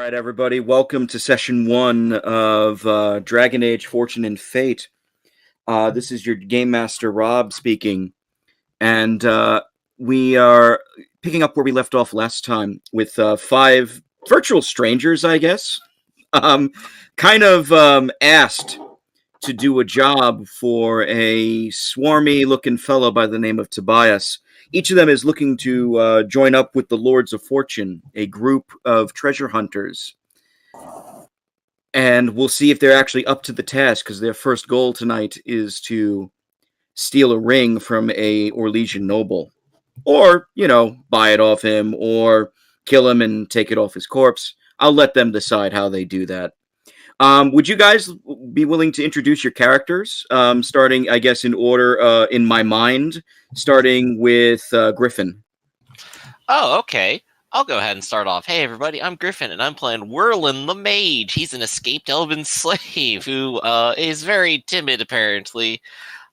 right, everybody. Welcome to session one of Dragon Age: Fortune and Fate. This is your game master Rob speaking, and we are picking up where we left off last time with five virtual strangers, I guess, asked to do a job for a swarmy-looking fellow by the name of Tobias. Each of them is looking to join up with the Lords of Fortune, a group of treasure hunters. And we'll see if they're actually up to the task, because their first goal tonight is to steal a ring from a Orlesian noble. Or, buy it off him, or kill him and take it off his corpse. I'll let them decide how they do that. Would you guys be willing to introduce your characters, starting, I guess, in order in my mind, starting with Griffin? Oh, okay. I'll go ahead and start off. Hey, everybody, I'm Griffin, and I'm playing Whirlin the Mage. He's an escaped elven slave who is very timid, apparently,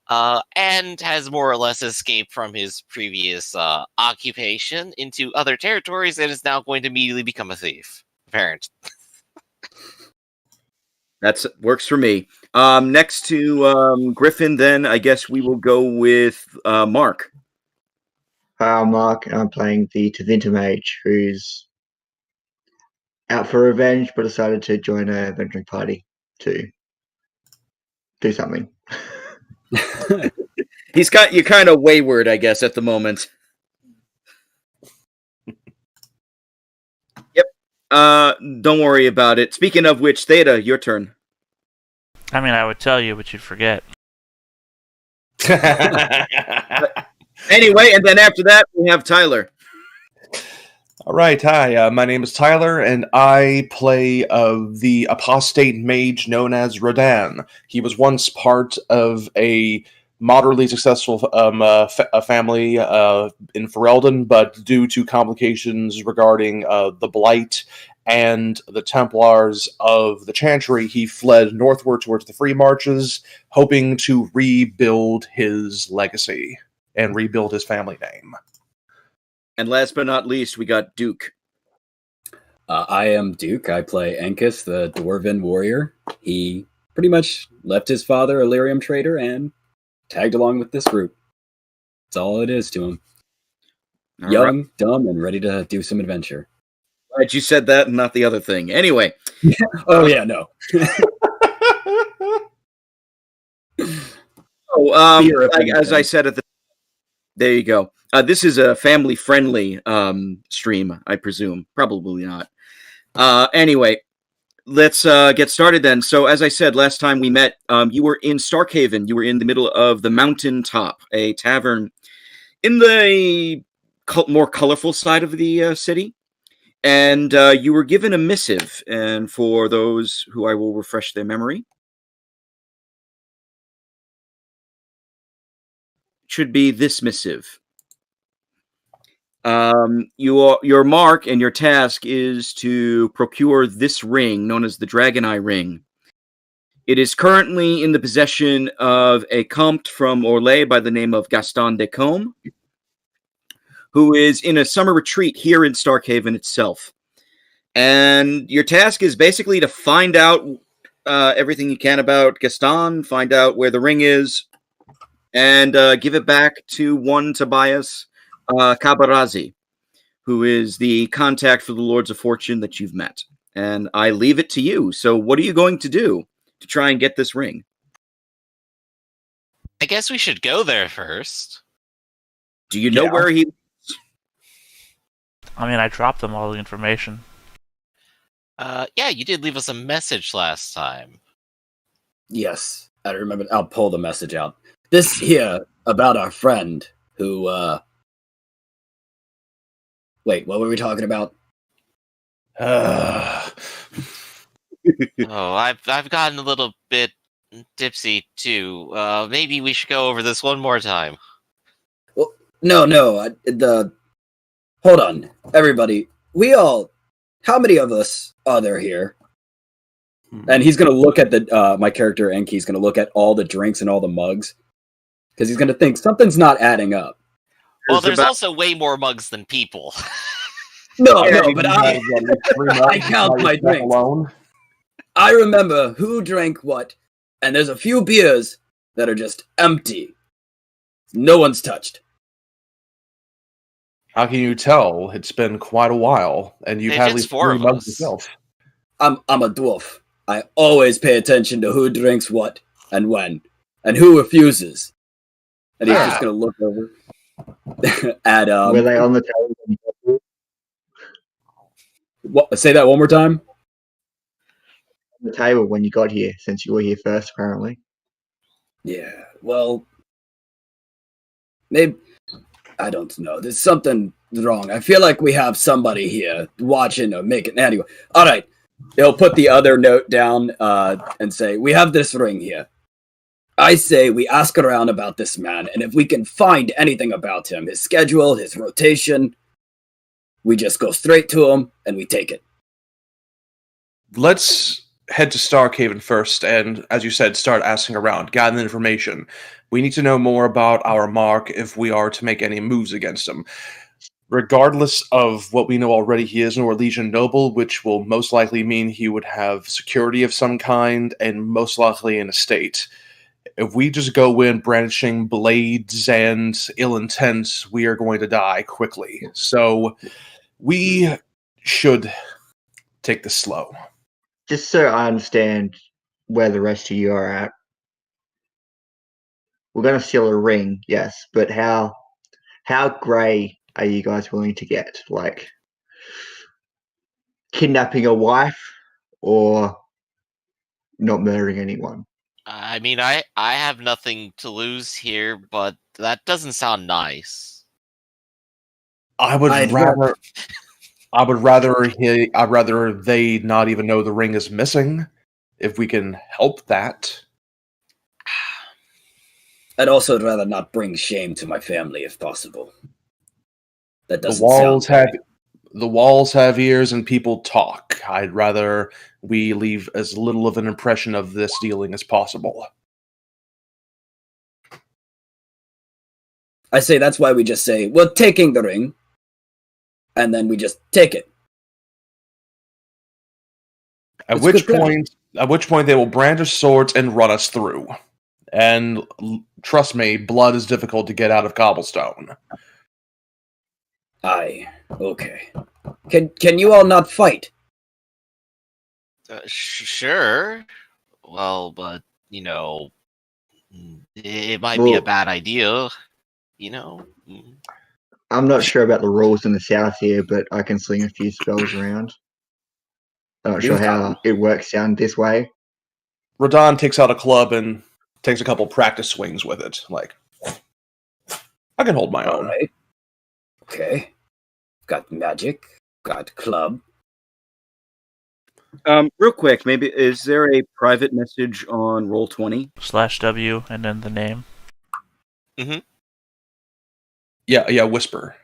and has more or less escaped from his previous occupation into other territories and is now going to immediately become a thief, apparently. That works for me. Next to Griffin, then, I guess we will go with Mark. Hi, I'm Mark, and I'm playing the Tevinter Mage, who's out for revenge, but decided to join a venturing party to do something. He's got you kind of wayward, I guess, at the moment. Yep. Don't worry about it. Speaking of which, Theta, your turn. I mean, I would tell you, but you'd forget. Anyway, and then after that, we have Tyler. All right, hi. My name is Tyler, and I play the apostate mage known as Rodan. He was once part of a moderately successful family in Ferelden, but due to complications regarding the Blight and the Templars of the Chantry, he fled northward towards the Free Marches, hoping to rebuild his legacy and rebuild his family name. And last but not least, we got Duke. I am Duke. I play Enkus, the Dwarven warrior. He pretty much left his father, a lyrium trader, and tagged along with this group. That's all it is to him. All Young, right. dumb, and ready to do some adventure. Glad you said that and not the other thing. Anyway. Oh, yeah, no. As I said at the... There you go. This is a family-friendly stream, I presume. Probably not. Anyway, let's get started then. So, as I said, last time we met, you were in Starkhaven. You were in the middle of the mountain top, a tavern in the more colorful side of the city. And you were given a missive. And for those who I will refresh their memory, it should be this missive. Your mark and your task is to procure this ring known as the Dragon Eye Ring. It is currently in the possession of a comte from Orlais by the name of Gaston de Combe, who is in a summer retreat here in Starkhaven itself. And your task is basically to find out everything you can about Gaston, find out where the ring is, and give it back to one Tobias Kabarazi, who is the contact for the Lords of Fortune that you've met. And I leave it to you. So what are you going to do to try and get this ring? I guess we should go there first. Do you know where he... I mean, I dropped them all the information. Yeah, you did leave us a message last time. Yes, I remember. I'll pull the message out. This here about our friend who, Wait, what were we talking about? Oh, I've gotten a little bit tipsy too. Maybe we should go over this one more time. Well, no. Hold on, everybody. How many of us are there here? And he's gonna look at my character Enki. He's gonna look at all the drinks and all the mugs because he's gonna think something's not adding up. Well, there's also way more mugs than people. No, Yeah, no, but I count my drinks. Alone. I remember who drank what, and there's a few beers that are just empty. No one's touched. How can you tell? It's been quite a while, and you've If had at it's least 4 3 of months us. yourself. I'm a dwarf. I always pay attention to who drinks what and when, and who refuses. And he's just Ah. gonna look over at Were they on the table? when you got here? what, say that one more time. On the table when you got here, since you were here first, apparently. Yeah, well, maybe I don't know. There's something wrong. I feel like we have somebody here watching or making. Anyway, all right. He'll put the other note down and say, "We have this ring here. I say we ask around about this man, and if we can find anything about him, his schedule, his rotation, we just go straight to him and we take it." Let's head to Starkhaven first, and as you said, start asking around, gathering information. We need to know more about our Mark if we are to make any moves against him. Regardless of what we know already, he is an Orlesian noble, which will most likely mean he would have security of some kind, and most likely an estate. If we just go in brandishing blades and ill intent, we are going to die quickly. So we should take this slow. Just so I understand where the rest of you are at. We're going to steal a ring, yes, but how grey are you guys willing to get? Like kidnapping a wife or not murdering anyone? I mean, I have nothing to lose here, but that doesn't sound nice. I'd I'd rather they not even know the ring is missing. If we can help that. I'd also rather not bring shame to my family if possible. That The doesn't walls have ears and people talk. I'd rather we leave as little of an impression of this dealing as possible. I say that's why we just say, we're taking the ring, and then we just take it. At It's a which good plan. point they will brandish swords and run us through. And trust me, blood is difficult to get out of cobblestone. Aye, okay. Can you all not fight? Sure. Well, but, you know, it might be a Well- bad idea, you know? I'm not sure about the rules in the south here, but I can sling a few spells around. I'm not sure how it works down this way. Radon takes out a club and takes a couple practice swings with it. Like, I can hold my All own. right. Okay. Got magic. Got club. Real quick, maybe is there a private message on Roll20? /W and then the name. Yeah, whisper.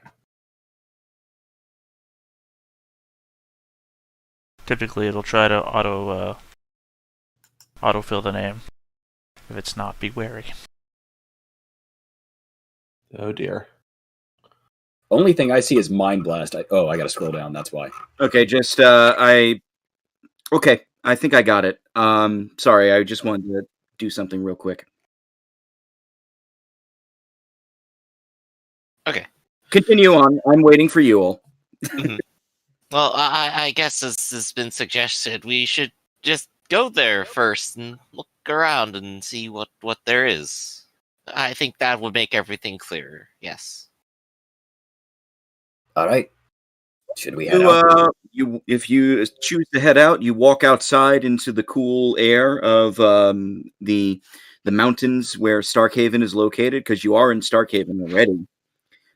Typically, it'll try to autofill the name. If it's not, be wary. Oh dear. Only thing I see is Mind Blast. I gotta scroll down, that's why. Okay, just okay, I think I got it. Sorry, I just wanted to do something real quick. Okay. Continue on. I'm waiting for you all. Well, I guess as has been suggested, we should just go there first and look around and see what there is. I think that would make everything clearer. Yes. All right. Should we head out? If you choose to head out, you walk outside into the cool air of the mountains where Starkhaven is located, because you are in Starkhaven already.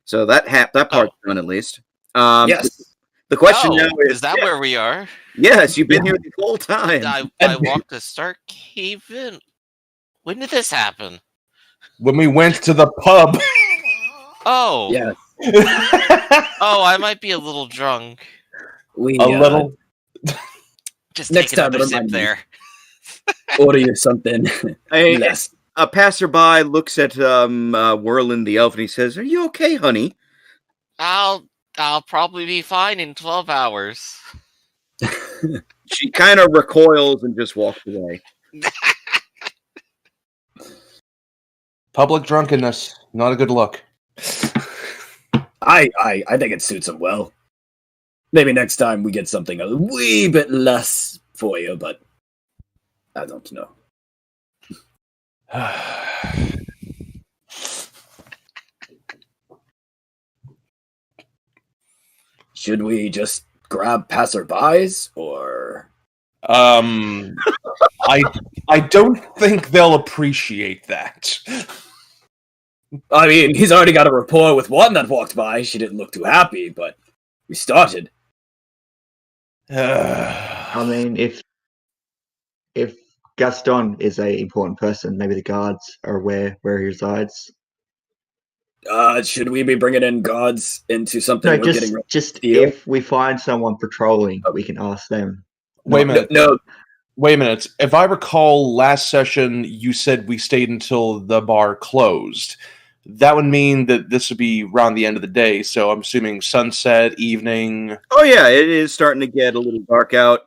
So that part's done at least. Yes. The question now is that where we are? Yes, you've been here the whole time. I walked to Starkhaven. When did this happen? When we went to the pub. Oh. Yeah. Oh, I might be a little drunk. We A little. Just Next take time, another sip remind me. there. order you something. Less. A passerby looks at Whirlin the elf and he says, "Are you okay, honey?" I'll I'll probably be fine in 12 hours. She kind of recoils and just walks away. Public drunkenness, not a good look. I think it suits him well. Maybe next time we get something a wee bit less for you, but I don't know. Should we just grab passerbys, or? I don't think they'll appreciate that. I mean, he's already got a rapport with one that walked by. She didn't look too happy, but we started. I mean, if Gaston is a important person, maybe the guards are aware where he resides. Should we be bringing in guards into something No, we're getting ready just to steal? if we find someone patrolling, we can ask them. Wait a minute. No, Wait a minute. If I recall, last session you said we stayed until the bar closed. That would mean that this would be around the end of the day. So I'm assuming sunset, evening. Oh yeah, it is starting to get a little dark out.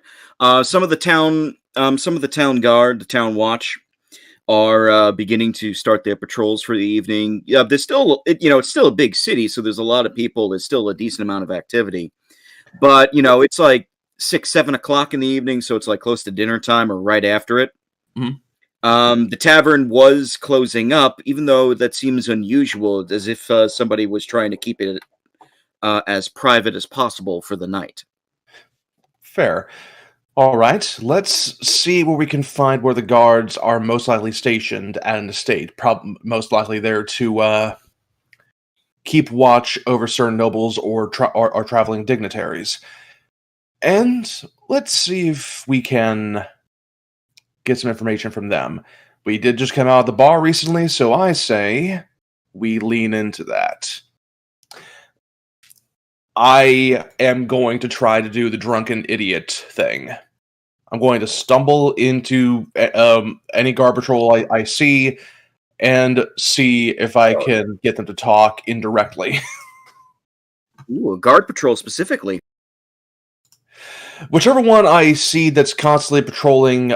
Some of the town guard, the town watch, are beginning to start their patrols for the evening. Yeah, there's still, it's still a big city, so there's a lot of people. There's still a decent amount of activity, but it's like 6-7 o'clock in the evening, so it's like close to dinner time or right after it. Mhm. The tavern was closing up, even though that seems unusual, as if somebody was trying to keep it as private as possible for the night. Fair. All right. Let's see where we can find where the guards are most likely stationed at an estate. Most likely there to keep watch over certain nobles or traveling dignitaries. And let's see if we can get some information from them. We did just come out of the bar recently, so I say we lean into that. I am going to try to do the drunken idiot thing. I'm going to stumble into any guard patrol I see and see if I can get them to talk indirectly. Ooh, a guard patrol specifically. Whichever one I see that's constantly patrolling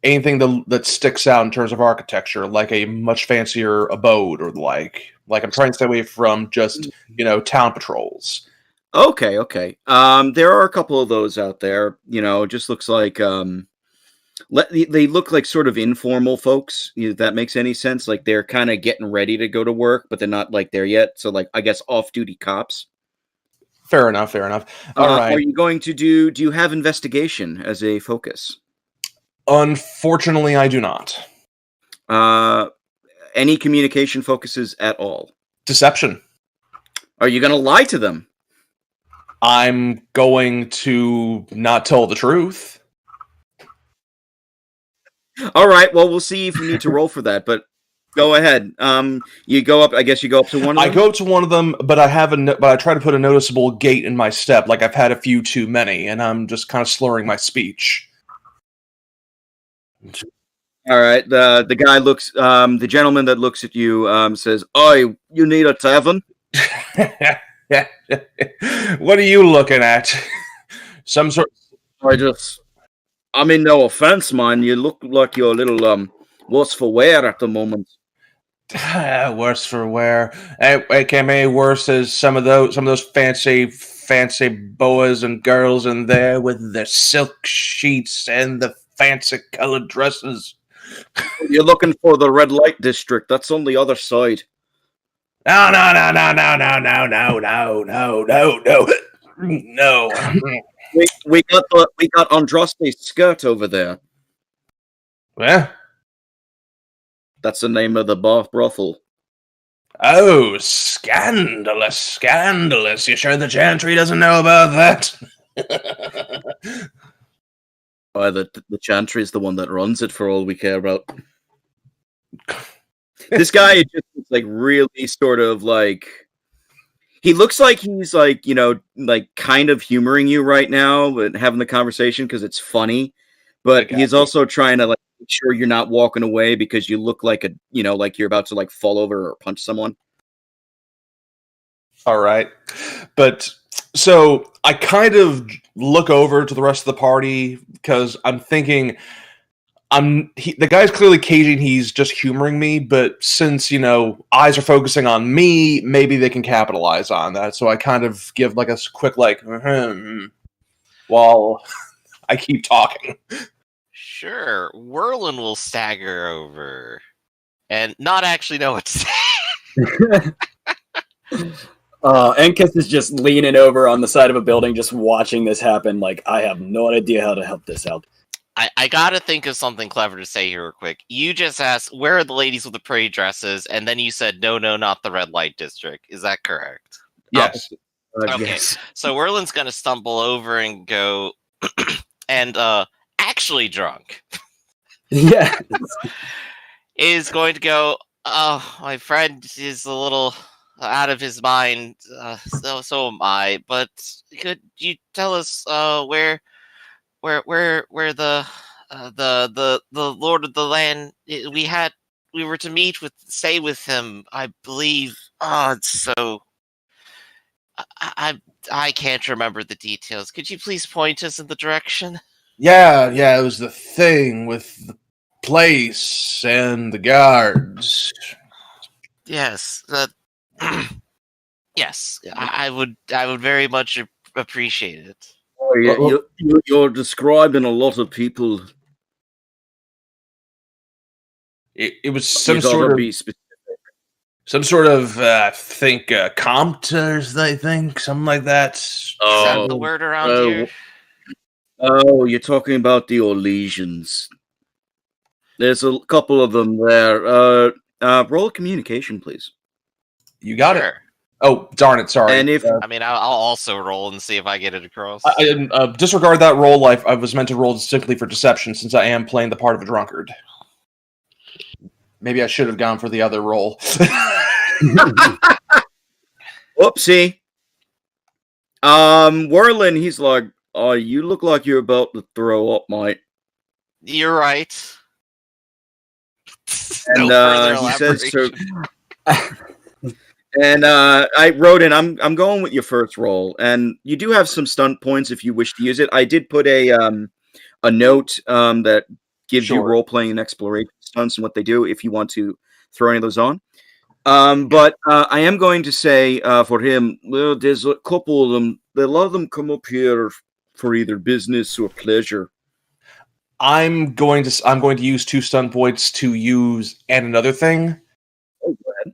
anything that sticks out in terms of architecture, like a much fancier abode or the like. Like I'm trying to stay away from just, town patrols. Okay. There are a couple of those out there. Just looks like they look like sort of informal folks. If that makes any sense. Like they're kind of getting ready to go to work, but they're not like there yet. So like I guess off-duty cops. Fair enough. All right. Are you going to do you have investigation as a focus? Unfortunately, I do not. Any communication focuses at all? Deception. Are you going to lie to them? I'm going to not tell the truth. All right. Well, we'll see if you need to roll for that, but go ahead. You go up. I guess you go up to one of them? I go up to one of them, but I try to put a noticeable gait in my step, like I've had a few too many, and I'm just kind of slurring my speech. All right. The guy looks. The gentleman that looks at you says, "Oh, you need a tavern?" What are you looking at? Some sort. I mean, no offense, man. You look like you're a little worse for wear at the moment. Worse for wear. It can't be any worse as some of those fancy boas and girls in there with their silk sheets and the fancy colored dresses. You're looking for the red light district. That's on the other side. No. We got Andraste's skirt over there. Well, that's the name of the brothel. Oh, scandalous! You sure the Chantry doesn't know about that? The Chantry is the one that runs it, for all we care about. This guy is just like really sort of like. He looks like he's like, like kind of humoring you right now, but having the conversation because it's funny. But he's also trying to like make sure you're not walking away because you look like like you're about to like fall over or punch someone. All right. But so I kind of look over to the rest of the party because I'm thinking the guy's clearly caging, he's just humoring me, but since, eyes are focusing on me, maybe they can capitalize on that. So I kind of give like a quick while I keep talking. Sure, Whirlin will stagger over and not actually know what to say. Enkus is just leaning over on the side of a building, just watching this happen. Like, I have no idea how to help this out. I gotta think of something clever to say here real quick. You just asked, where are the ladies with the pretty dresses? And then you said, no, not the red light district. Is that correct? Yes. Okay. Yes. So Whirlin's gonna stumble over and go, and actually drunk. Yeah. Is going to go, oh, my friend is a little out of his mind. So am I. But could you tell us where the Lord of the Land we were to stay with him, I believe. Oh, it's so I can't remember the details. Could you please point us in the direction? Yeah, it was the thing with the place and the guards. Yes, yes, I would very much appreciate it. Oh, yeah, you're describing a lot of people. It was You gotta be specific. some sort of think compters, I think, something like that. Is that the word around here? Oh, you're talking about the Orlesians. There's a couple of them there. Roll communication, please. You got it. Sure. Oh, darn it! Sorry. And if I mean, I'll also roll and see if I get it across. I disregard that roll, I was meant to roll simply for deception, since I am playing the part of a drunkard. Maybe I should have gone for the other roll. Whoopsie. Whirlin, he's like, oh, you look like you're about to throw up, mate. You're right. And No he further says to, elaboration. and I wrote in, I'm going with your first roll, and you do have some stunt points if you wish to use it. I did put a note that gives you Sure. role playing and exploration stunts and what they do if you want to throw any of those on. But I am going to say for him, well, there's a couple of them. A lot of them come up here for either business or pleasure. I'm going to use 2 stun points to use and another thing. Oh, go ahead.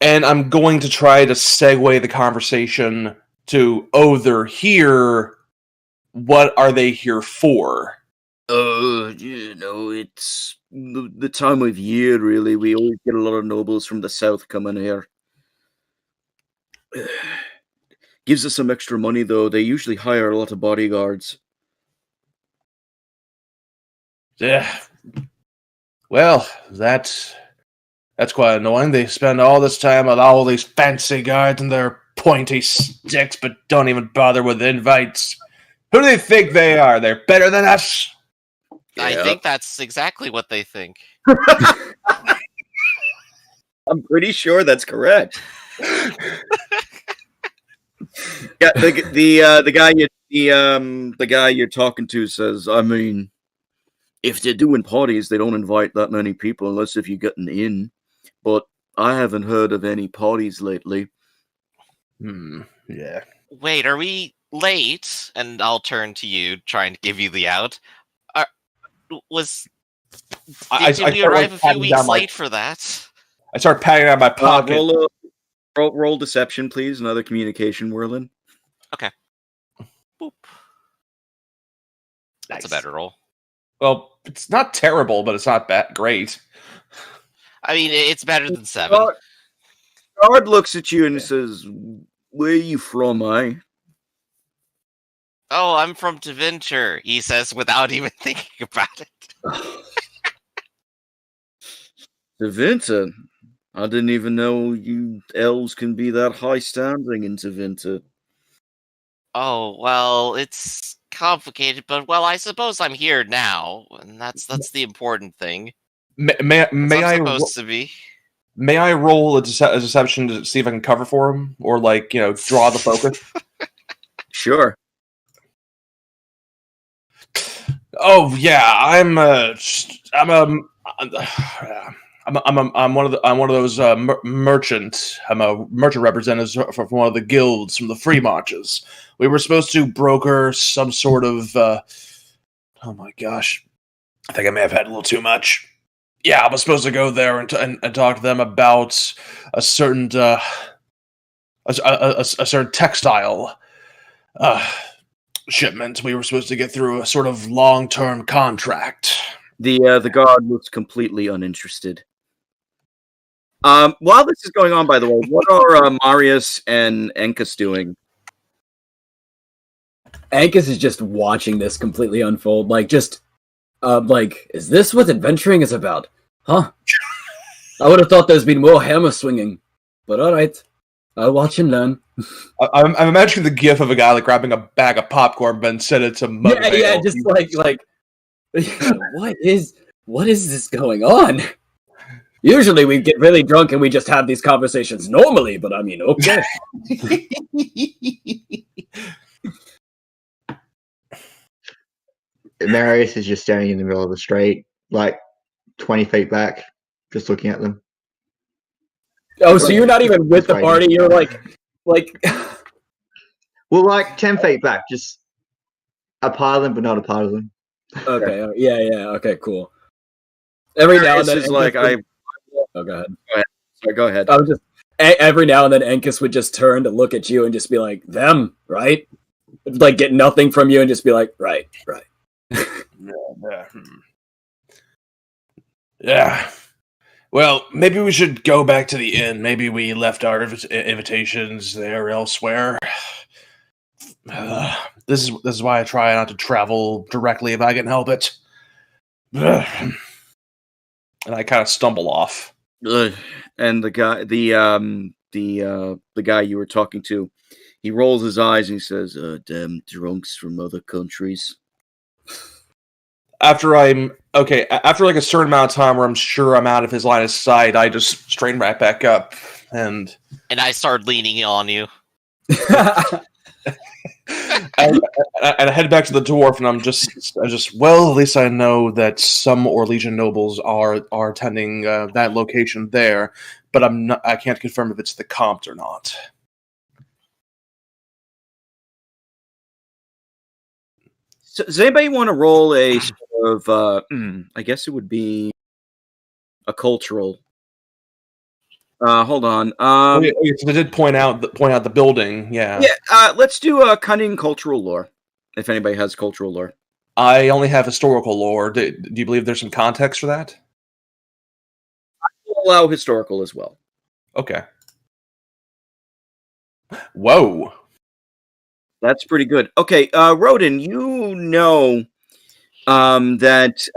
And I'm going to try to segue the conversation to, oh, they're here. What are they here for? It's the time of year, really. We always get a lot of nobles from the south coming here. Gives us some extra money, though. They usually hire a lot of bodyguards. Yeah. Well, that's quite annoying. They spend all this time with all these fancy guards and their pointy sticks, but don't even bother with invites. Who do they think they are? They're better than us? I Yeah. think that's exactly what they think. I'm pretty sure that's correct. Yeah, the guy you're talking to says, I mean, if they're doing parties, they don't invite that many people unless if you get an in. But I haven't heard of any parties lately. Yeah. Wait, are we late? And I'll turn to you, trying to give you the out. Did we start, arrive a few patting weeks down late for that? I start patting out my pocket. Roll deception, please. Another communication, Whirlin. Boop. That's Nice. a better roll. Well, it's not terrible, but it's not that great. I mean, it's better than 7. Guard looks at you and says, where are you from, eh? Oh, I'm from Tevinter, he says without even thinking about it. Tevinter? I didn't even know you elves can be that high standing in Tevinter. Oh, well, it's complicated, but well, I suppose I'm here now, and that's the important thing. May I'm I supposed to be. May I roll a deception to see if I can cover for him, or draw the focus? Sure. Oh yeah, I'm one of those merchant. I'm a merchant representative from one of the guilds from the Free Marches. We were supposed to broker some sort of. Oh my gosh, I think I may have had a little too much. Yeah, I was supposed to go there and talk to them about a certain a certain textile shipment. We were supposed to get through a sort of long-term contract. The guard looks completely uninterested. While this is going on, by the way, what are Marius and Enkus doing? Ankus is just watching this completely unfold, is this what adventuring is about? Huh? I would have thought there's been more hammer swinging, but all right, I'll watch and learn. I'm imagining the gif of a guy grabbing a bag of popcorn and said it to Mud. Yeah, just like what is this going on? Usually we get really drunk and we just have these conversations normally, but I mean, okay. Marius is just standing in the middle of the street, 20 feet back, just looking at them. Oh, so you're not even with the party? You're like... Well, 10 feet back, just a part of them, but not a part of them. Okay, yeah, okay, cool. Every now and then... Is Oh, go ahead. Sorry, go ahead. I was just... Every now and then, Enkus would just turn to look at you and just be like, them, right? Get nothing from you and just be like, right. Yeah. Well, maybe we should go back to the inn. Maybe we left our invitations there elsewhere. This is why I try not to travel directly if I can help it. And I kind of stumble off. And the guy you were talking to, he rolls his eyes and he says, "Damn drunks from other countries." After a certain amount of time where I'm sure I'm out of his line of sight, I just strain right back up and I start leaning on you. and I head back to the dwarf, and I'm just well, at least I know that some Orlesian nobles are attending that location there, but I can't confirm if it's the Compt or not. So, does anybody want to roll a sort of, I guess it would be a cultural. Hold on. So they did point out the building. Yeah. Yeah. Let's do a cunning cultural lore. If anybody has cultural lore, I only have historical lore. Do you believe there's some context for that? I will allow historical as well. Okay. Whoa. That's pretty good. Okay, Rodin, you know that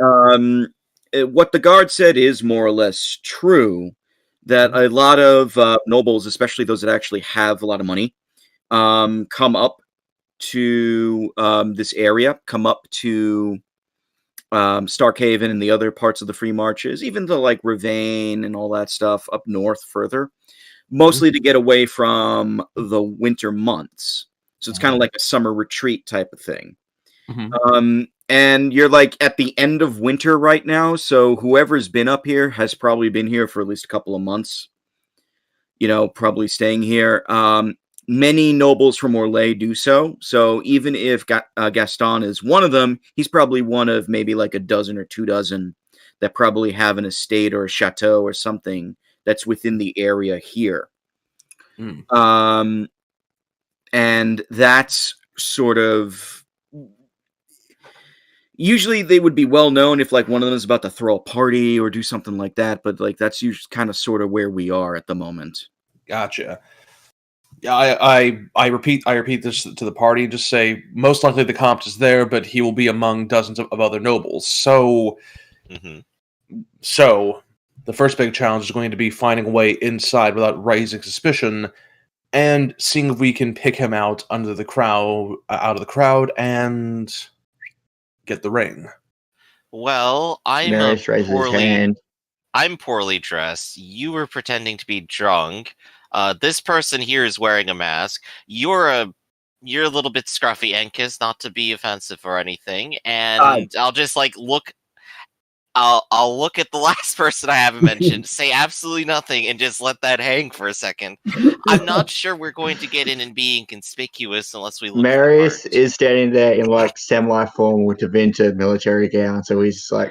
what the guard said is more or less true. That a lot of nobles, especially those that actually have a lot of money, come up to this area, come up to Starkhaven and the other parts of the Free Marches, even to Ravane and all that stuff up north further, mostly to get away from the winter months. So it's kind of like a summer retreat type of thing. Mm-hmm. And you're at the end of winter right now. So whoever's been up here has probably been here for at least a couple of months, probably staying here. Many nobles from Orlais do so. So even if Gaston is one of them, he's probably one of maybe a dozen or 2 dozen that probably have an estate or a chateau or something that's within the area here. And that's sort of... Usually they would be well known if one of them is about to throw a party or do something like that, but that's usually kind of sort of where we are at the moment. Gotcha. Yeah, I repeat this to the party and just say most likely the Compt is there, but he will be among dozens of other nobles. So, So the first big challenge is going to be finding a way inside without raising suspicion, and seeing if we can pick him out out of the crowd, and get the ring. Well, I'm Marius raises his hand. I'm poorly dressed. You were pretending to be drunk. This person here is wearing a mask. You're a little bit scruffy, Enkus, not to be offensive or anything. And I'll just like look. I'll look at the last person I haven't mentioned, say absolutely nothing, and just let that hang for a second. I'm not sure we're going to get in and be inconspicuous unless we look. Marius is standing there in like semi-formal Tevinter military gown, so he's like,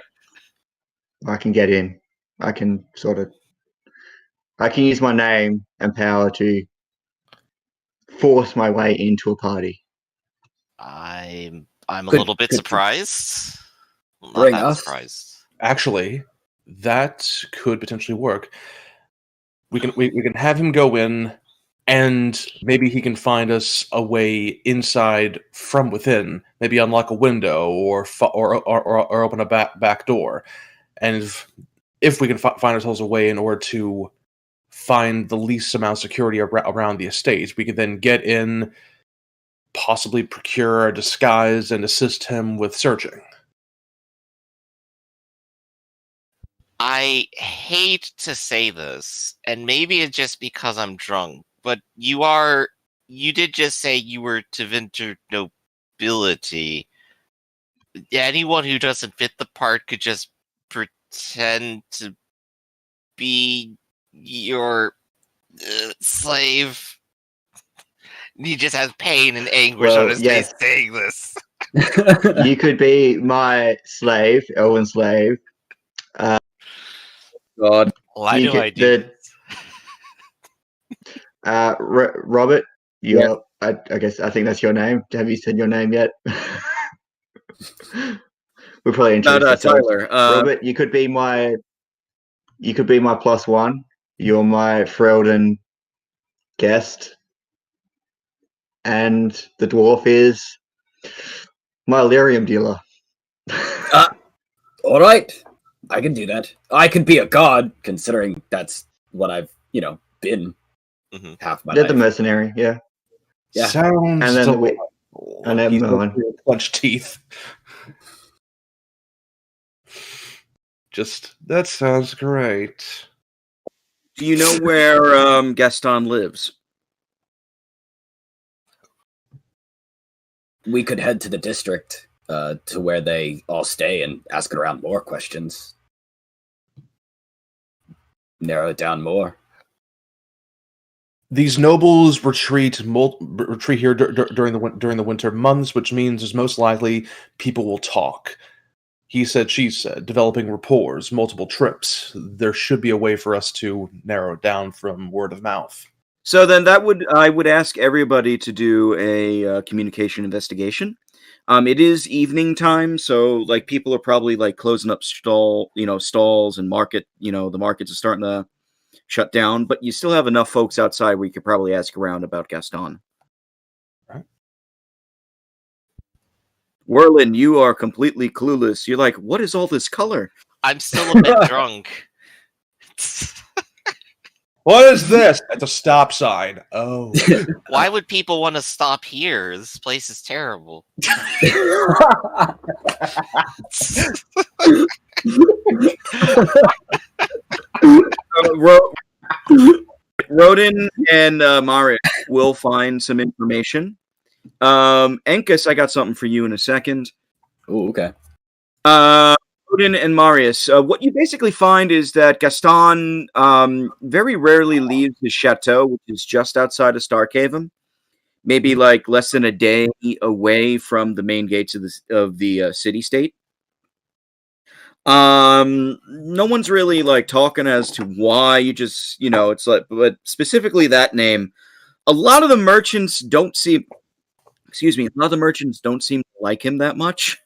I can get in. I can use my name and power to force my way into a party. I'm a little bit surprised. Well, not Bring that us. surprised. Actually, that could potentially work. We can have him go in, and maybe he can find us a way inside from within. Maybe unlock a window or open a back door. And if we can find ourselves a way in order to find the least amount of security around the estate, we could then get in, possibly procure a disguise, and assist him with searching. I hate to say this, and maybe it's just because I'm drunk, but you did just say you were Tevinter nobility. Anyone who doesn't fit the part could just pretend to be your slave. He just has pain and anguish on his face saying this. You could be my slave, Elven slave. God. Why do I do Robert, I think that's your name. Have you said your name yet? We're probably introduced Tyler. Robert, you could be my +1. You're my Freldon guest, and the dwarf is my Illyrium dealer. All right, I can do that. I can be a god, considering that's what I've been half my life. The mercenary, yeah. Sounds and then clenched teeth. Just that sounds great. Do you know where Gaston lives? We could head to the district, to where they all stay, and ask around more questions. Narrow it down more. These nobles retreat here during the winter months, which means it's most likely people will talk. He said, she said, developing rapport, multiple trips. There should be a way for us to narrow it down from word of mouth. So then I would ask everybody to do a communication investigation. It is evening time, so like people are probably like closing up stalls and market. The markets are starting to shut down, but you still have enough folks outside where you could probably ask around about Gaston. Right. Werlin, you are completely clueless. You're like, what is all this color? I'm still a bit drunk. What is this? It's a stop sign. Oh. Why would people want to stop here? This place is terrible. Rodin and Mario will find some information. Enkus, I got something for you in a second. Oh, okay. Rodin and Marius, what you basically find is that Gaston very rarely leaves his chateau, which is just outside of Starkhaven, maybe like less than a day away from the main gates of the city-state. No one's really like talking as to why. You just, it's like, but specifically that name, a lot of the merchants don't seem to like him that much.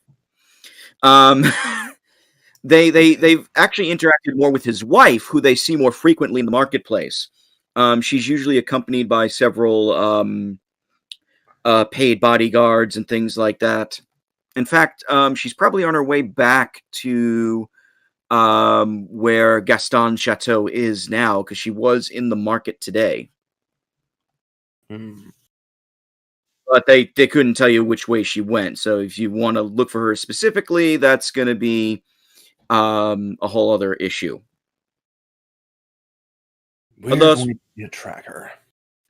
They've actually interacted more with his wife, who they see more frequently in the marketplace. She's usually accompanied by several paid bodyguards and things like that. In fact, she's probably on her way back to where Gaston's chateau is now, because she was in the market today. But they couldn't tell you which way she went. So if you want to look for her specifically, that's going to be a whole other issue. We're those- going to be a tracker.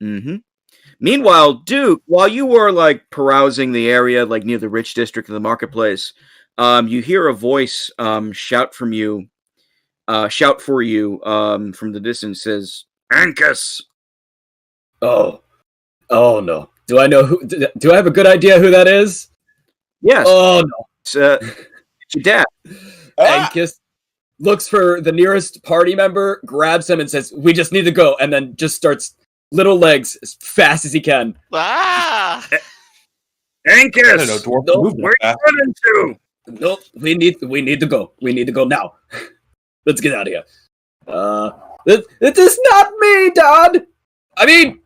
Mm-hmm. Meanwhile, Duke, while you were like carousing the area, like near the rich district of the marketplace, you hear a voice shout for you from the distance. Says, "Ankus." Oh no. Do I know who? Do I have a good idea who that is? Yes, Oh no. it's your dad. Ankus looks for the nearest party member, grabs him, and says, "We just need to go," and then just starts little legs as fast as he can. Ah! Ankus, I don't know, dwarf No, move where that you running to? Nope, we need to go. We need to go now. Let's get out of here. It is not me, Dad. I mean,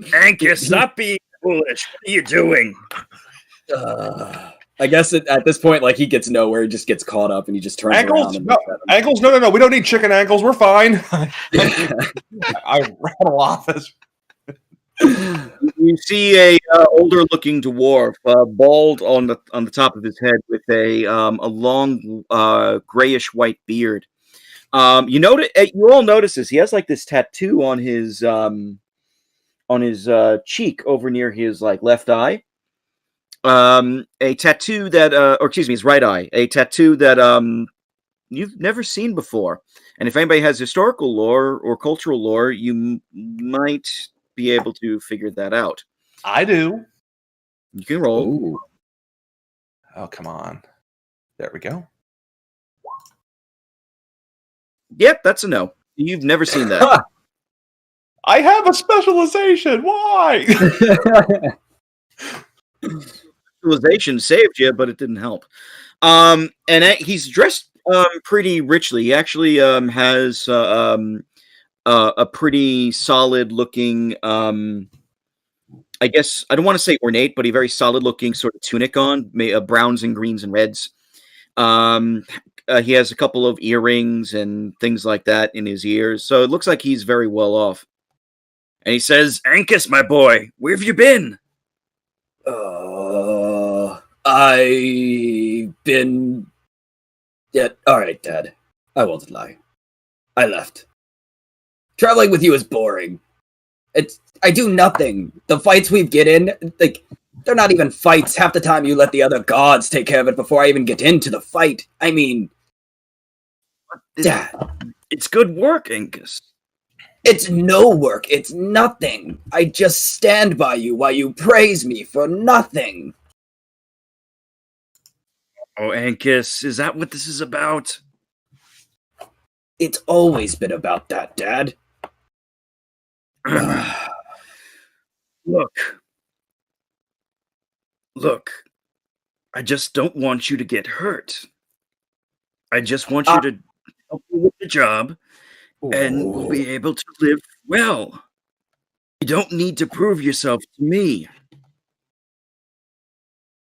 Ankus, stop being foolish. What are you doing? I guess at this point, like, he gets nowhere. He just gets caught up, and he just turns Ankles? around. And No. looks at him. Ankles? No. We don't need chicken ankles. We're fine. I rattle off this. You see a older looking dwarf, bald on the top of his head, with a long grayish white beard. You all notice this. He has like this tattoo on his cheek over near his like left eye. A tattoo that, or excuse me, his right eye. A tattoo that you've never seen before. And if anybody has historical lore or cultural lore, you might be able to figure that out. I do. You can roll. Ooh. Oh, come on. There we go. Yep, that's a no. You've never seen that. I have a specialization. Why? Civilization saved you, but it didn't help. He's dressed pretty richly. He actually has a pretty solid looking, I guess I don't want to say ornate, but a very solid looking sort of tunic on, browns and greens and reds. He has a couple of earrings and things like that in his ears, so it looks like he's very well off. And he says, "Ankus, my boy, where have you been?" I've been. Yeah, all right, Dad. I won't lie. I left. Traveling with you is boring. I do nothing. The fights we get in, like, they're not even fights. Half the time you let the other gods take care of it before I even get into the fight. I mean, Dad, It's good work, Ankus. it's no work. It's nothing. I just stand by you while you praise me for nothing. Oh, Ankus, is that what this is about? It's always been about that, Dad. Look, I just don't want you to get hurt. I just want you to help me with the job and we'll be able to live well. You don't need to prove yourself to me.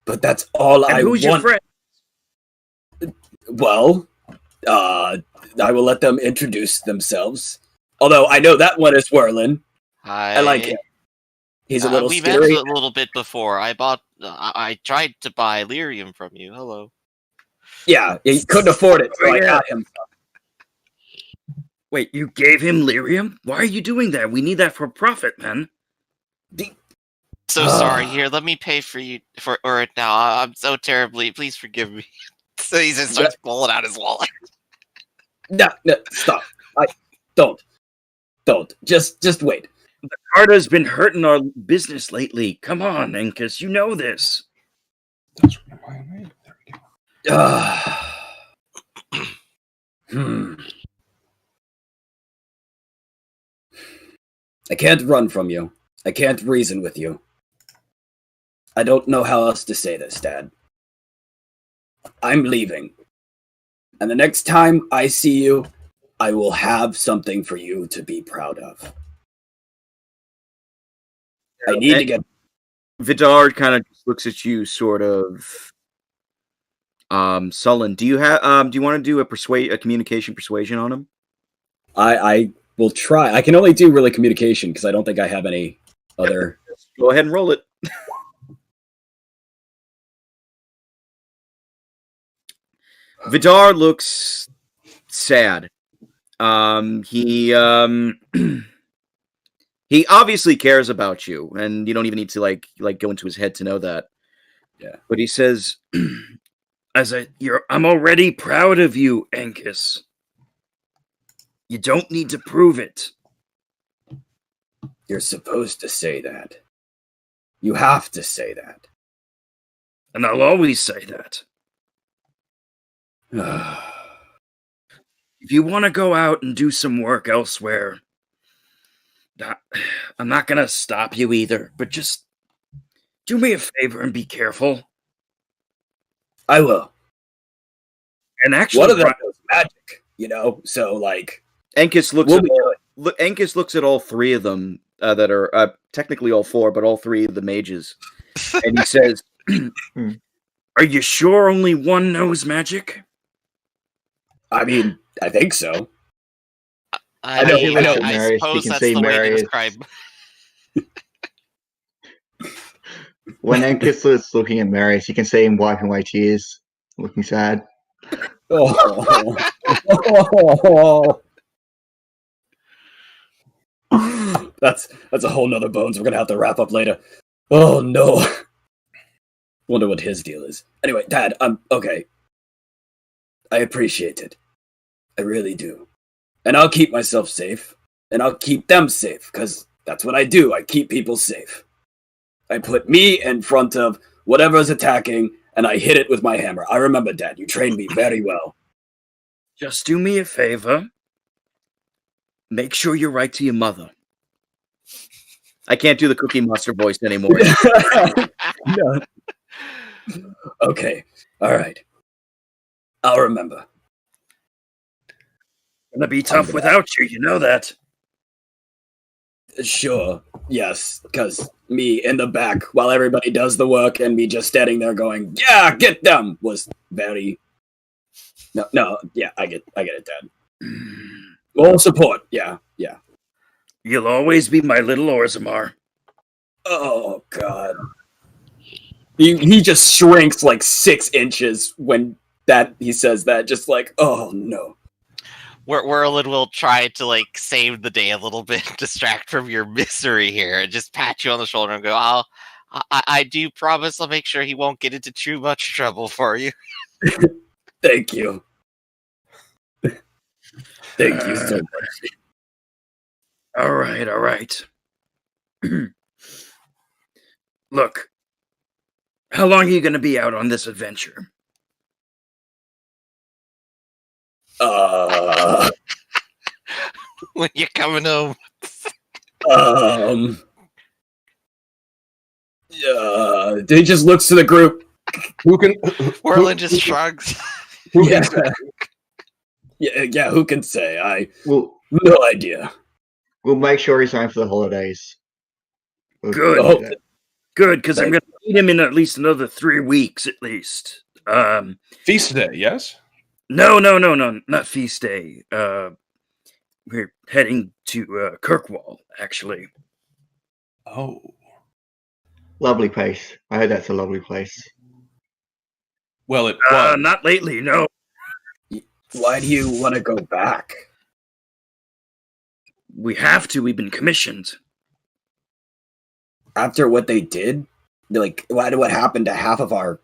But that's all And I who's your want. friend? Well, I will let them introduce themselves. Although I know that one is Whirlin. I like him. He's a little We met scary. a little bit before. I tried to buy lyrium from you. Hello. Yeah, he couldn't afford it, so Oh, I yeah. got him. Wait, you gave him lyrium? Why are you doing that? We need that for profit, man. So sorry. Here, let me pay for it now. I'm so terribly. Please forgive me. So he just starts pulling out his wallet. No, stop. Don't. Just wait. Carta's been hurting our business lately. Come on, Ankus, you know this. That's why I made it. There we go. I can't run from you. I can't reason with you. I don't know how else to say this, Dad. I'm leaving. And the next time I see you, I will have something for you to be proud of. I need to get... Vidar kind of just looks at you, sort of sullen. Do you want to do a communication persuasion on him? I will try. I can only do really communication because I don't think I have any other... Go ahead and roll it. Vidar looks sad. He he obviously cares about you, and you don't even need to like go into his head to know that. Yeah. But he says, I'm already proud of you, Angus. You don't need to prove it. You're supposed to say that. You have to say that. And I'll always say that. If you want to go out and do some work elsewhere, I'm not going to stop you either, but just do me a favor and be careful. I will. And actually, One of them knows magic, so like... Angus looks We'll at be Angus looks at all three of them that are technically all four, but all three of the mages, and he says, "Are you sure only one knows magic?" I mean, I think so. I know, mean, I know, I Marius, suppose you can that's see the way to Marius. describe. When Angus is looking at Marius, you can see him wiping away tears, looking sad. Oh. That's a whole nother bones we're gonna have to wrap up later. Oh no. Wonder what his deal is. Anyway, Dad, I'm okay. I appreciate it. I really do. And I'll keep myself safe. And I'll keep them safe, because that's what I do. I keep people safe. I put me in front of whatever's attacking, and I hit it with my hammer. I remember, Dad, you trained me very well. Just do me a favor. Make sure you're right to your mother. I can't do the Cookie Monster voice anymore. No. Okay. All right. I'll remember. Gonna be tough without you, you know that. Sure. Yes. Because me in the back while everybody does the work and me just standing there going, yeah, get them, was very... No. Yeah, I get it, Dad. All support. Yeah. You'll always be my little Orzammar. Oh, God. He just shrinks like 6 inches when he says that. Just like, oh, no. Whirlin will try to save the day a little bit, distract from your misery here, and just pat you on the shoulder and go, I do promise I'll make sure he won't get into too much trouble for you. Thank you. Thank you so much. All right. Look, how long are you going to be out on this adventure? When you're coming home. He just looks to the group. Whirlin just shrugs. Yeah, who can say? We'll No idea. make sure he's home for the holidays. Good. Oh, Good, because I'm going to need him in at least another 3 weeks, at least. Feast day, yes? No, not feast day. We're heading to Kirkwall, actually. Oh. Lovely place. I heard that's a lovely place. Well, it was. Not lately, no. why do you want to go back? We have to. We've been commissioned. After what they did? What happened to half of our...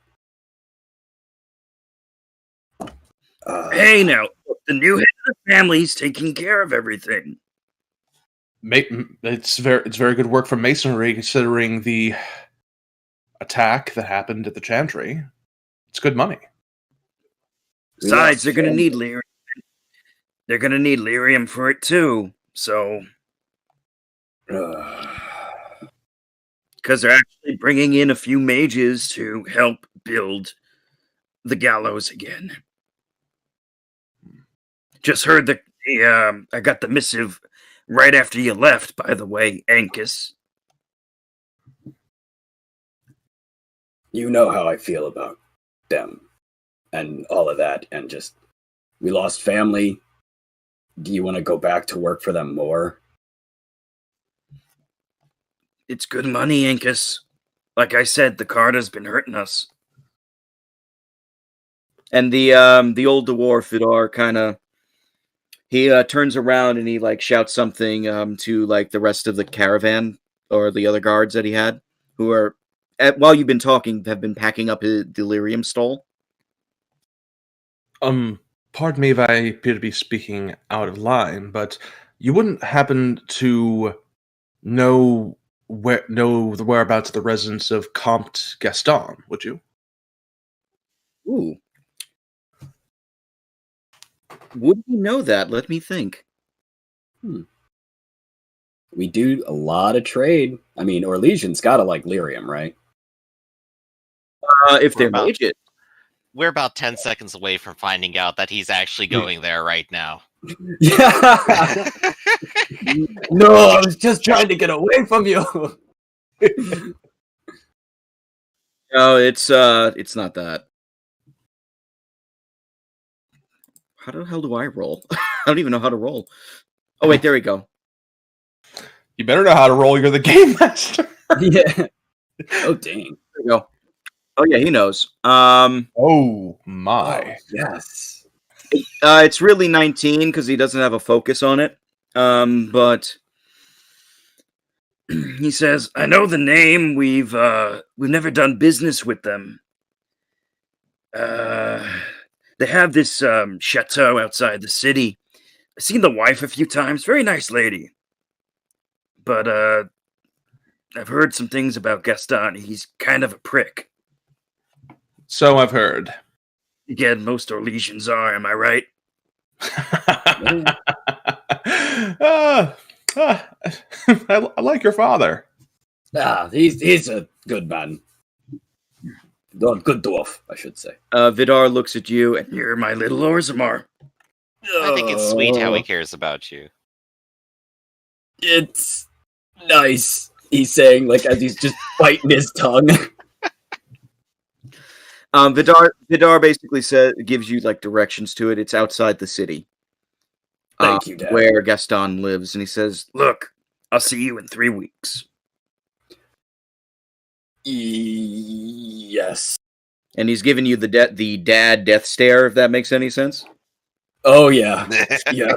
Hey, now, the new head of the family's taking care of everything. It's very good work from Masonry, considering the attack that happened at the Chantry. It's good money. Besides, they're going to need lyrium. They're going to need lyrium for it, too. So... Because they're actually bringing in a few mages to help build the gallows again. Just heard that I got the missive right after you left, by the way, Angus. You know how I feel about them and all of that, and just, we lost family. Do you want to go back to work for them more? It's good money, Angus. Like I said, the card has been hurting us. And the old dwarf Vidar kind of He turns around and he like shouts something to like the rest of the caravan or the other guards that he had, who are while you've been talking have been packing up his delirium stall. Pardon me if I appear to be speaking out of line, but you wouldn't happen to know the whereabouts of the residence of Comte Gaston, would you? Ooh. Would we know that? Let me think. We do a lot of trade. I mean, Orlesian's gotta like lyrium, right? If they're about- mage it. We're about 10 seconds away from finding out that he's actually going there right now. Yeah. No, I was just trying to get away from you. No, it's not that. How the hell do I roll? I don't even know how to roll. Oh wait, there we go. You better know how to roll. You're the game master. Yeah. Oh dang. There we go. Oh yeah, he knows. Oh my! Yes. It's really 19 because he doesn't have a focus on it. But he says, "I know the name. We've never done business with them. They have this chateau outside the city. I've seen the wife a few times. Very nice lady. But I've heard some things about Gaston. He's kind of a prick. So I've heard. Again, most Orlesians are. Am I right?" I like your father. He's a good man. Good dwarf, I should say. Vidar looks at you, and you're my little Orzammar. I think it's sweet how he cares about you. It's nice. He's saying, like, as he's just biting his tongue. Vidar basically gives you like directions to it. It's outside the city. Thank you, Dad. Where Gaston lives, and he says, "Look, I'll see you in 3 weeks." Yes. And he's giving you the dad death stare, if that makes any sense. Oh yeah. Yeah.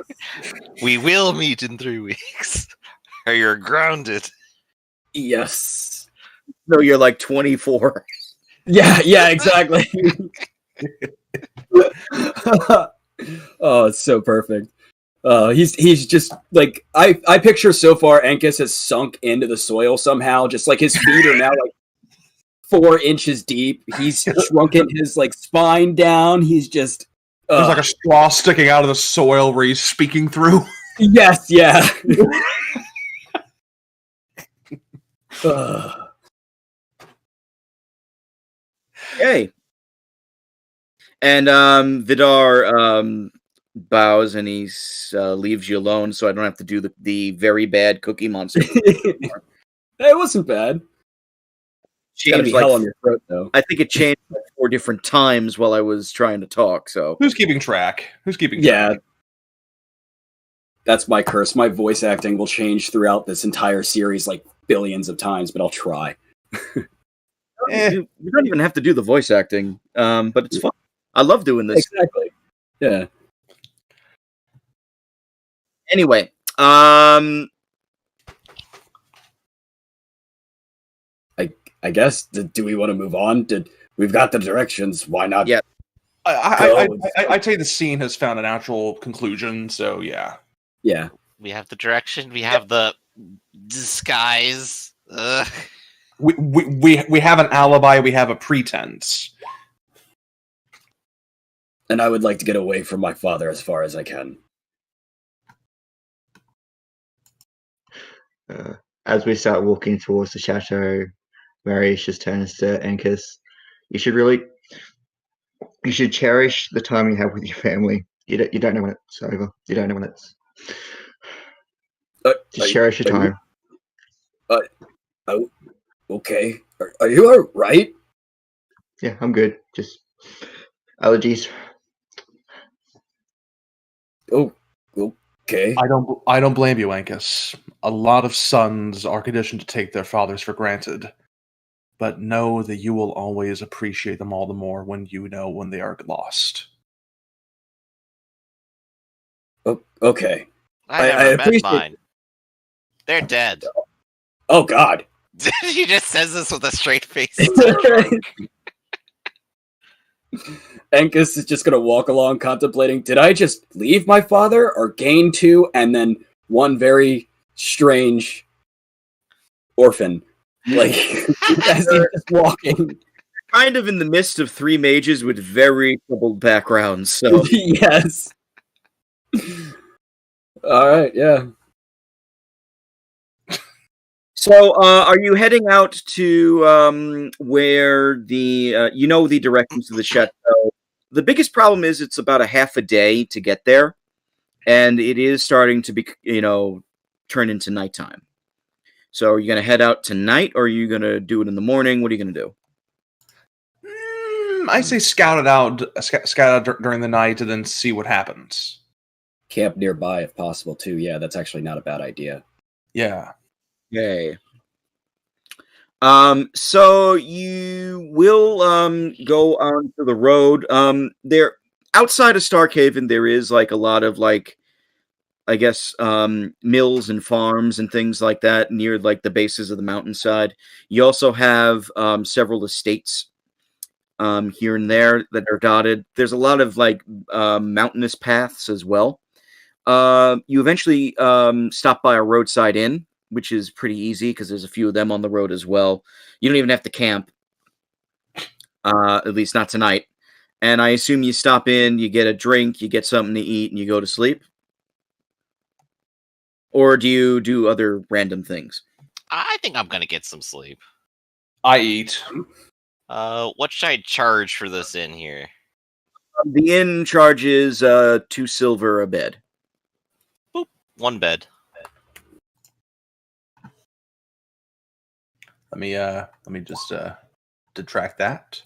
We will meet in 3 weeks, or you're grounded. Yes. No, you're like 24. Yeah, exactly. Oh, it's so perfect. He's just like I picture so far Ankus has sunk into the soil somehow, just like his feet are now like 4 inches deep. He's shrunken his like spine down. He's just There's like a straw sticking out of the soil where he's speaking through. yes, yeah. Hey. And Vidar bows and he leaves you alone, so I don't have to do the very bad Cookie Monster. It wasn't bad. Gotta be Changed, like, hell on your throat though. I think it changed like 4 different times while I was trying to talk. So Who's keeping track? Yeah. That's my curse. My voice acting will change throughout this entire series like billions of times, but I'll try. you don't even have to do the voice acting, but it's fun. I love doing this. Exactly. Yeah. Anyway, I guess. Do we want to move on? We've got the directions? Why not? Yeah. I'd say the scene has found a natural conclusion, so yeah. Yeah. We have the direction. We have the disguise. We have an alibi. We have a pretense. And I would like to get away from my father as far as I can. As we start walking towards the chateau, Marius just turns to Ankus. You should cherish the time you have with your family. You don't know when it's over. You don't know when it's. Just cherish your time. Okay. Are you all right? Yeah, I'm good. Just allergies. Oh, okay. I don't blame you, Ankus. A lot of sons are conditioned to take their fathers for granted, but know that you will always appreciate them all the more when you know when they are lost. Okay. I I never met appreciate- mine. They're dead. Oh God. He just says this with a straight face. Ankus is just gonna walk along contemplating, did I just leave my father or gain two and then one very strange orphan? Like as he's just walking. Kind of in the midst of three mages with very troubled backgrounds, so Yes. Alright, yeah. So, are you heading out to where the the directions to the chateau? The biggest problem is it's about a half a day to get there, and it is starting to be turn into nighttime. So, are you going to head out tonight, or are you going to do it in the morning? What are you going to do? I say scout it out during the night and then see what happens. Camp nearby if possible too. Yeah, that's actually not a bad idea. Yeah. Yay. So you will go on to the road. There outside of Starkhaven there is like a lot of I guess mills and farms and things like that near like the bases of the mountainside. You also have several estates here and there that are dotted. There's a lot of mountainous paths as well. You eventually stop by a roadside inn, which is pretty easy because there's a few of them on the road as well. You don't even have to camp, at least not tonight. And I assume you stop in, you get a drink, you get something to eat, and you go to sleep? Or do you do other random things? I think I'm gonna get some sleep. I eat. What should I charge for this in here? The inn charges 2 silver a bed. Boop. 1 bed. Let me just detract that.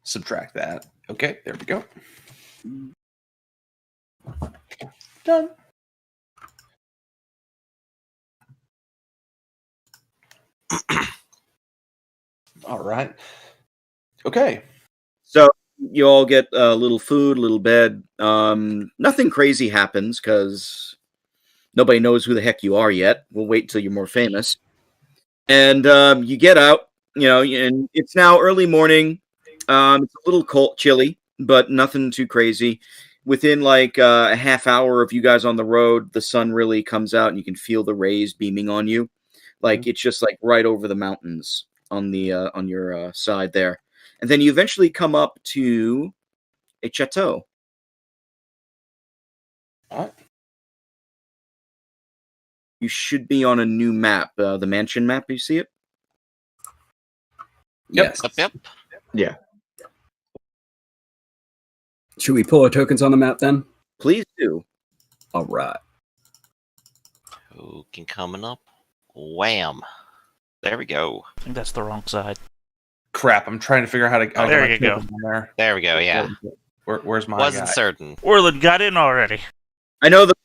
Subtract that. Okay, there we go. Done. All right. Okay. So you all get a little food, a little bed. Nothing crazy happens because nobody knows who the heck you are yet. We'll wait until you're more famous. And you get out, and it's now early morning. It's a little cold, chilly, but nothing too crazy. Within a half hour of you guys on the road, the sun really comes out and you can feel the rays beaming on you. It's just right over the mountains on the on your side there. And then you eventually come up to a chateau. What? You should be on a new map, the mansion map. You see it? Yep. Yes. Yep. Yeah. Should we pull our tokens on the map then? Please do. Alright. Token coming up. Wham. There we go. I think that's the wrong side. Crap! I'm trying to figure out how to. There get you my go. tokens on there. There we go, yeah. Where's my Wasn't guy? certain. Orland got in already. I know the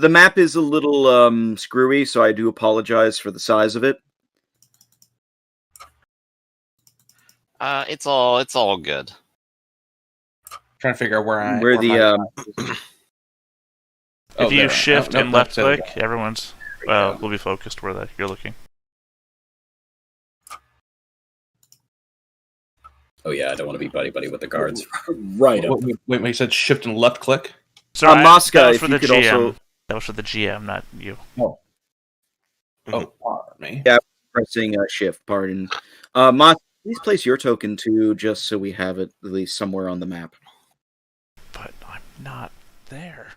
map is a little screwy, so I do apologize for the size of it. It's all good. Trying to figure out where Where the If you there. shift Nope, and nope, left there we click, go. everyone's go. will be focused where you're looking. Oh yeah, I don't want to be buddy with the guards. Right up. Wait, you said shift and left click? Sorry, Mosca, that was if for you the could GM. also- That was for the GM, not you. Oh, Mhm. pardon me. Yeah. pressing shift. Pardon. Mas, please place your token too, just so we have it at least somewhere on the map. But I'm not there.